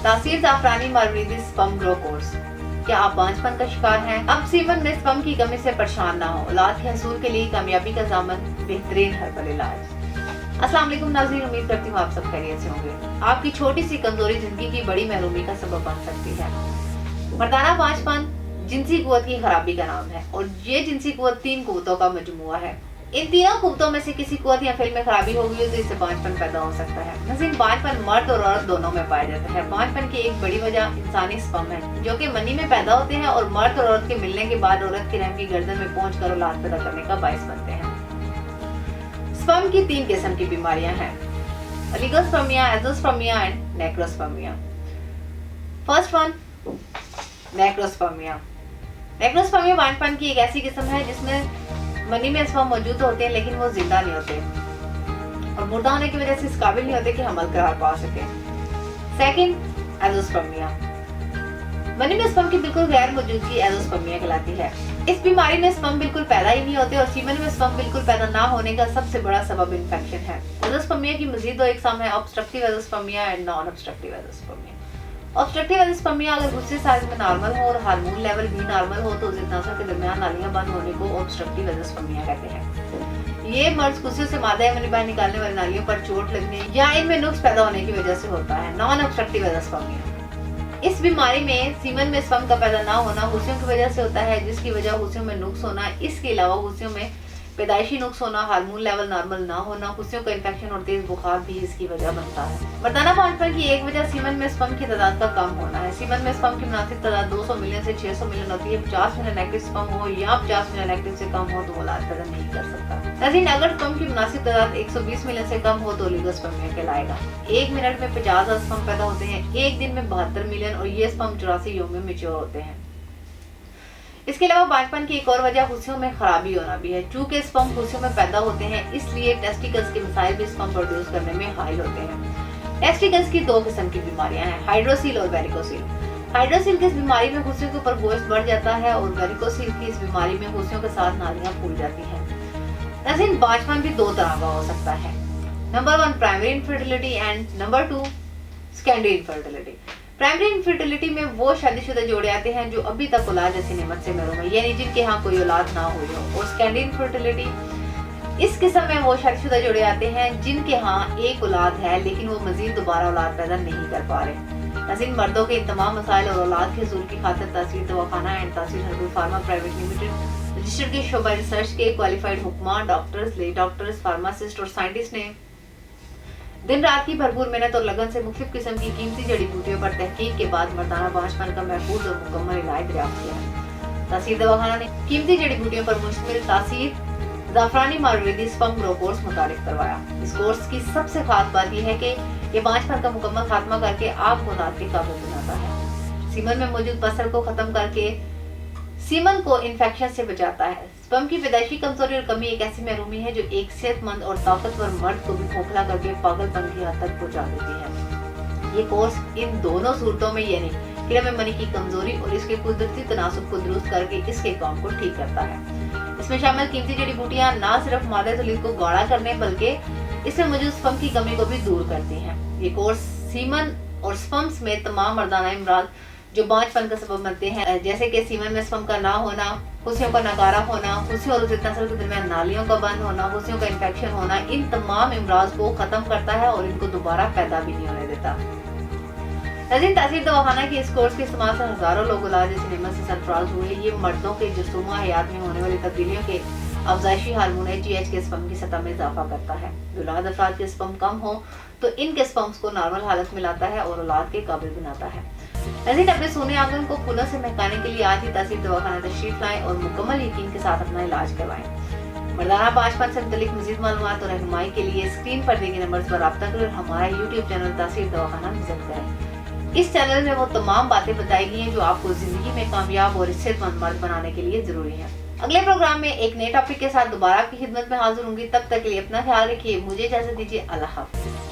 तासीर Jafrani मारवरीदी sperm grow course. क्या आप बांझपन का शिकार हैं? अब सीमन में स्पर्म की कमी से परेशान ना हो। औलाद के हसूल के लिए कामयाबी का ज़ामन बेहतरीन हर्बल इलाज। अस्सलाम वालेकुम नाज़रीन, उम्मीद करती हूँ आप सब खैरियत से होंगे। आपकी छोटी सी कमजोरी जिंदगी की बड़ी महरूमी का सबब बन सकती है। मर्दाना बांझपन जिनसी कुव्वत की खराबी का नाम है और ये जिनसी कुव्वत 3 कुव्वतों का मजमुआ है। इन तीनों कुव्वतों में से किसी कुव्वत या फिल्म में खराबी हो गई तो इससे बांझपन पैदा हो सकता है। नज़ीर, बांझपन मर्द और औरत दोनों में पाया जाता है। बांझपन की एक बड़ी वजह इंसानी स्पर्म है जो कि मनी में पैदा होते हैं और मर्द और औरत के मिलने के बाद औरत के रहम की गर्दन में पहुंचकर औलाद पैदा करने का बायस बनते हैं। स्पर्म की 3 किस्म की बीमारियां हैं: oligospermia, azoospermia and necrospermia. First one, necrospermia. Necrospermia बांझपन की एक ऐसी किस्म है जिसमें मनी में स्पर्म मौजूद होते हैं लेकिन वो जिंदा नहीं होते और मुर्दा होने की वजह से इस काबिल नहीं होते कि हमल करार पा सके। Second, azoospermia. मनी में स्पर्म की बिल्कुल गैर मौजूदगी एज़ोस्पर्मिया कहलाती है। इस बीमारी में स्पर्म बिल्कुल पैदा ही नहीं होते और सीमन में स्पर्म बिल्कुल पैदा ना होने का सबसे बड़ा सबब इन्फेक्शन है। एज़ोस्पर्मिया की मजीद 2 अक़साम है: obstructive azoospermia and non obstructive azoospermia. Obstructive azoospermia अगर गुस्से साइज में नॉर्मल हो और हार्मोन लेवल भी नॉर्मल हो तो जिनासा के दरमियान नालियां बंद होने को ऑब्स्ट्रक्टिव एज़ोस्पर्मिया कहते हैं। ये मर्ज गुस्से से मादा या मनी बाहर निकालने वाली नालियों पर चोट लगने या इनमें नुक्स पैदा होने की वजह से होता है। नॉन ऑब्स्ट्रक्टिव एज़ोस्पर्मिया, इस बीमारी में सीमन में स्पर्म का पैदा ना होना हुस्सियों की वजह से होता है, जिसकी वजह हुस्सियों में नुक्स होना। इसके अलावा हुस्सियों में पैदाइशी नुक्स होना, हार्मोन लेवल नॉर्मल ना होना, हुस्सियों का इन्फेक्शन और तेज बुखार भी इसकी वजह बनता है। मर्दाना बांझपन की एक वजह सीमन में स्पर्म की तादाद का कम होना है। सीमन में स्पर्म की मुनासिब तादाद 200 मिलियन से 600 मिलियन होती है। 50 मिलियन एक्टिव स्पर्म हो या 50 मिलियन एक्टिव से कम हो तो औलाद पैदा नहीं कर सकता। लेकिन अगर स्पर्म की मुनासिब तादाद 120 मिलियन से कम हो तो ओलिगोस्पर्मिया कहलाएगा। 1 मिनट में 50,000 स्पर्म पैदा होते हैं, एक दिन में 72 मिलियन और ये स्पर्म 84 योग में मैच्योर होते हैं। इसके अलावा बांझपन की एक और वजह हुस्सियों में खराबी होना भी है। चूंकि स्पर्म हुस्सियों में पैदा होते हैं इसलिए टेस्टिकल्स के मसाइल भी स्पर्म प्रोड्यूस करने में हाइल होते हैं। टेस्टिकल्स की 2 किस्म की बीमारियां हैं: हाइड्रोसील और वेरिकोसील। हाइड्रोसील की इस बीमारी में हुस्सियों के ऊपर गोश्त बढ़ जाता है और वेरिकोसील की इस बीमारी में हुस्सियों के साथ नालियां फूल जाती हैं। लेकिन बांझपन भी 2 तरह का हो सकता है: number 1 primary infertility and number 2 secondary infertility. Primary infertility में वो शादीशुदा जोड़े आते हैं जो अभी तक औलाद जैसी नेमत से महरूम है, यानी जिनके यहाँ कोई औलाद ना हुई हो। और सेकेंडरी इनफर्टिलिटी, इस किस्म में वो शादीशुदा जोड़े आते हैं जिनके यहाँ एक औलाद है लेकिन वो मजीद दोबारा औलाद पैदा नहीं कर पा रहे। नज़ीर, मर्दों के इन तमाम मसाइल और औलाद के हसूल की खातिर तासीर दवाखाना एंड तासीर herbal pharma private limited registered के शोबा रिसर्च के क्वालिफाइड हुक्मा, डॉक्टर्स, ले डॉक्टर्स, फार्मासिस्ट और साइंटिस्ट ने दिन रात की भरपूर मेहनत और लगन से मुख्तलिफ किस्म की कीमती जड़ी बूटियों पर तहकीक के बाद मर्दाना बांझपन का महफूज और मुकम्मल इलाज दरियाफ्त किया है। तासीर दवाखाना ने कीमती जड़ी बूटियों पर मुश्तमिल तासीर जाफरानी मारवरीदी स्पर्म ग्रो कोर्स मुतारिफ करवाया। इस कोर्स की सबसे खास बात यह है कि ये बांझपन का मुकम्मल खात्मा करके आपको औलाद के काबिल बनाता है। सीमन में मौजूद पसर को खत्म करके सीमन को इन्फेक्शन से बचाता है। स्पर्म की पैदाइशी कमजोरी और कमी एक ऐसी महरूमी है जो एक सेहतमंद और ताकतवर मर्द को भी खोखला करके पागलपन की हद तक पहुंचा देती है। ये कोर्स इन दोनों सूरतों में यानी किरण में मनी की कमजोरी और इसके कुदरती तनासुब को दुरुस्त करके इसके काम को ठीक करता है। इसमें शामिल कीमती जड़ी बूटियां न सिर्फ मादे तौलीद को गाढ़ा करने बल्कि इसमें मौजूद स्पर्म की कमी को भी दूर करती हैं। ये कोर्स सीमन और स्पर्म में तमाम मर्दाना इमराज जो बांझपन का सबब बनते हैं, जैसे कि सीमन में स्पर्म का ना होना, हुस्सियों का नकारा होना, हुस्सियों और नस्ल के दरमियान नालियों का बंद होना, हुस्सियों का इन्फेक्शन होना, इन तमाम इमराज को खत्म करता है और इनको दोबारा पैदा भी नहीं होने देता। नज़ीर, तासीर दवाखाना के इस कोर्स के इस्तेमाल से हजारों लोग औलाद जैसी नेमत से सरफराज हुए। ये मर्दों के जसूमा हयात में होने वाली तब्दीलियों के अफजाइशी हार्मोन GH के स्पर्म की सतह में इजाफा करता है। औलाद अफराद के स्पर्म कम हो तो इनके स्पर्म्स को नॉर्मल हालत में लाता है और औलाद के काबिल बनाता है। नज़ीर, अपने सोने आंगन को फूलों से महकाने के लिए आज ही तासीर दवाखाना तशरीफ लाएं और मुकम्मल यकीन के साथ अपना इलाज करवाएं। मर्दाना बांझपन से मुतल्लिक मज़ीद मालूमात और रहनुमाई के लिए स्क्रीन पर दिए गए नंबर्स पर रब्ता करें और हमारा YouTube चैनल तासीर दवाखाना विजिट करें। इस चैनल में वो तमाम बातें बताई गई हैं जो आपको जिंदगी में कामयाब और सेहतमंद मर्द बनाने के लिए जरूरी है। अगले प्रोग्राम में एक नए टॉपिक के साथ दोबारा आपकी खिदमत में हाजिर होंगी। तब तक के लिए अपना ख्याल रखिए। मुझे इजाजत दीजिए। अल्लाह हाफ़िज़।